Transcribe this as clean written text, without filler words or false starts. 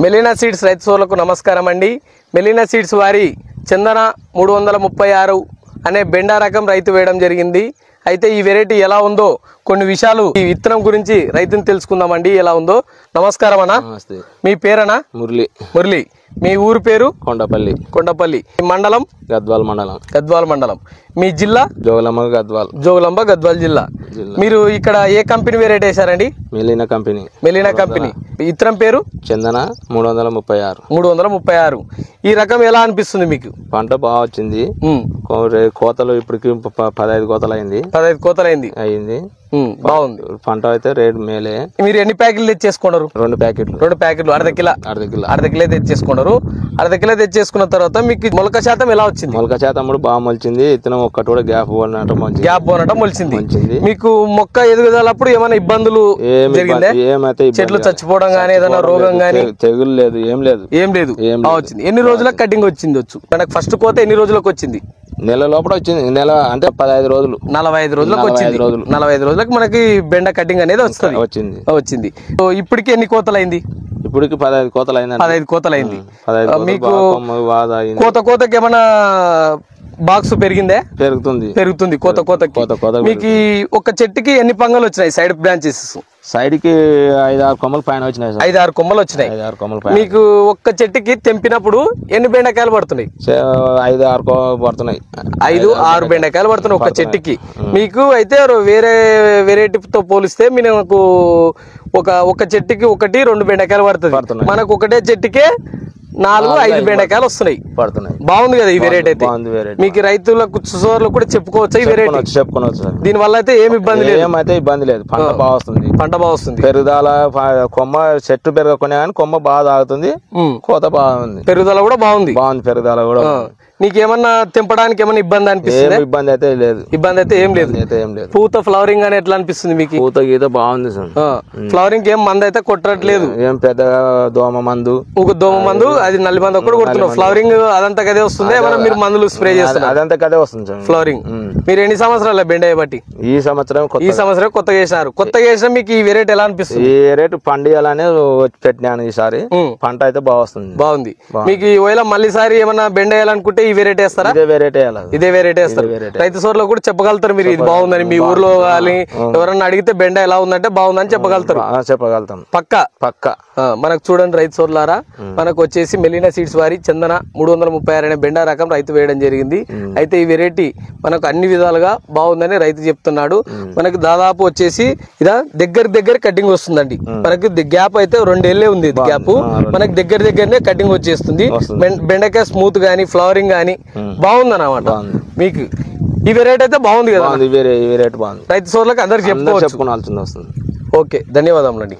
Melina seeds రైతు సోదరులకు నమస్కారం అండి. మెలీనా సీడ్స్ వారి చందన 336 అనే బెండా రకం రైతు వేయడం జరిగింది. అయితే ఈ వెరైటీ ఎలా ఉందో కొన్ని విషయాలు ఈ విత్తనం గురించి రైతుని తెలుసుకుందామండి. ఎలా ఉందో. నమస్కారం అన్న. మీ పేరనా? మురళి. మీ ఊరు పేరు? కొండపల్లి. మండలం? గద్వాల్ మండలం. మీ జిల్లా? జోగులాంబ గద్వాల్ జిల్లా. మీరు ఇక్కడ ఏ కంపెనీ వెరైటీ వేశారండి? మెలీనా కంపెనీ. ఇత్తనం పేరు? చందన 336. ఈ రకం ఎలా అనిపిస్తుంది మీకు? పంట బాగా వచ్చింది. కోతలు ఇప్పటికి 15 కోతలు అయింది. బాగుంది. పంట అయితే రేట్ మేలే. మీరు ఎన్ని ప్యాకెట్లు తెచ్చేసుకున్నారు? 2 ప్యాకెట్లు. అర్ధ కిలో తెచ్చేసుకున్నారు. అర్ధ కిలో తెచ్చేసుకున్న తర్వాత మీకు మొలక శాతం ఎలా వచ్చింది? మొలక శాతం కూడా బాగా మొలిచింది. ఇత్తనం ఒక్కటి కూడా గ్యాప్ పోనటం మొలిచింది. మీకు మొక్క ఎదుగుదలప్పుడు ఏమైనా ఇబ్బందులు జరిగిందా? ఏమైతే చెట్లు చచ్చిపోవడం గానీ ఏదైనా రోగం గానీ? తెగులు లేదు, ఏం లేదు. వచ్చింది. ఎన్ని రోజులకు కటింగ్ వచ్చింది? మనకు ఫస్ట్ కోత ఎన్ని రోజులకు వచ్చింది? నెల లోపల వచ్చింది. నెల అంటే 15 రోజులు, 45 రోజులకు వచ్చింది. 45 రోజులకు మనకి బెండ కటింగ్ అనేది వచ్చింది. ఇప్పటికి ఎన్ని కోతలు అయింది? ఇప్పటికి 15 కోతలు అయింది. 15 కోతలు అయింది. మీకు కోతకి ఏమన్నా బాక్స్ పెరిగిందే? పెరుగుతుంది కోతకి. మీకు ఒక చెట్టుకి ఎన్ని పంగలు వచ్చినాయి? సైడ్ బ్రాంచెస్ సైడ్ కి 5-6 కొమ్మలు పైన వచ్చినాయి. 5-6 కొమ్మలు వచ్చినాయి. మీకు ఒక్క చెట్టుకి తెంపినప్పుడు ఎన్ని బెండకాయలు పడుతున్నాయి? 5-6 పడుతున్నాయి. 5-6 బెండకాయలు పడుతున్నాయి ఒక చెట్టుకి. మీకు అయితే వేరే వెరైటీతో పోలిస్తే మీకు ఒక చెట్టుకి 1-2 బెండకాయలు పడుతుంది. మనకు ఒకటే చెట్టుకే 4-5 బెండకాయలు వస్తున్నాయి. బాగుంది కదా ఈ వెరైటీ అయితే. మీకు రైతులకు సోదరులకు కూడా చెప్పుకోవచ్చు ఈ వెరైటీ. చెప్పుకోవచ్చు. దీని వల్ల అయితే ఏమి ఇబ్బంది లేదు. పంట బాగా వస్తుంది. పెరుగుదల కొమ్మ చెట్టు పెరగకునే కానీ కొమ్మ బాగా తాగుతుంది. కోత బాగుంది. పెరుగుదల కూడా బాగుంది. పెరుగుదల కూడా. నీకేమన్నా తెంపడానికి ఏమన్నా ఇబ్బంది అనిపిస్తుంది? ఇబ్బంది అయితే ఏం లేదు. పూత ఫ్లవరింగ్ అని ఎట్లా అనిపిస్తుంది మీకు? పూత గీత బాగుంది సార్. ఫ్లవరింగ్ ఏం మందు అయితే కొట్టట్లేదు. ఏం పెద్దగా దోమ మందు అది నల్లి మందు కూడా కొడుతున్నావు. ఫ్లవరింగ్ అదంతా కదే వస్తుంది. ఏమన్నా మీరు మందులు స్ప్రే చేస్తారు? అదంతా కదే వస్తుంది సార్. ఫ్లవరింగ్. మీరు ఎన్ని సంవత్సరాల బెండ బట్టి? ఈ సంవత్సరం కొత్తగా చేసినారు. కొత్తగా చేసిన మీకు ఈ వెరైటీ ఎలా అనిపిస్తుంది? ఈ వెరైటీ పండియాలనే పెట్టినాను ఈసారి. పంట అయితే బాగుంది. మీకు ఒకవేళ మళ్ళీసారి ఏమన్నా బెండ వేయాలనుకుంటే ఈ వెరైటీ వేస్తారా? ఇదే వెరైటీ వేస్తారు. రైతు సోదరులు కూడా చెప్పగలుగుతారు మీరు ఇది బాగుందని. మీ ఊర్లో కానీ ఎవరన్నా అడిగితే బెండ ఎలా ఉందంటే బాగుందని చెప్పగలుగుతాం. పక్క. మనకు చూడండి రైతు సోదరులారా, మనకు వచ్చేసి మెలీనా సీడ్స్ వారి చందన 336 అనే బెండా రకం రైతు వేయడం జరిగింది. అయితే ఈ వెరైటీ మనకు అన్ని విధాలుగా బాగుందని రైతు చెప్తున్నాడు. మనకు దాదాపు వచ్చేసి ఇదా దగ్గర కటింగ్ వస్తుందండి. మనకి గ్యాప్ అయితే 2 ఏళ్లే ఉంది గ్యాప్. మనకి దగ్గరనే కటింగ్ వచ్చేస్తుంది. బెండకాయ స్మూత్ గానీ ఫ్లవరింగ్ గానీ బాగుందన్నమాట. మీకు ఈ వెరైటీ అయితే బాగుంది కదా? రైతు సోదరులకు అందరికి చెప్పుకోవచ్చు. చెప్పుకోవాల్సింది వస్తుంది. ఓకే, ధన్యవాదములండి.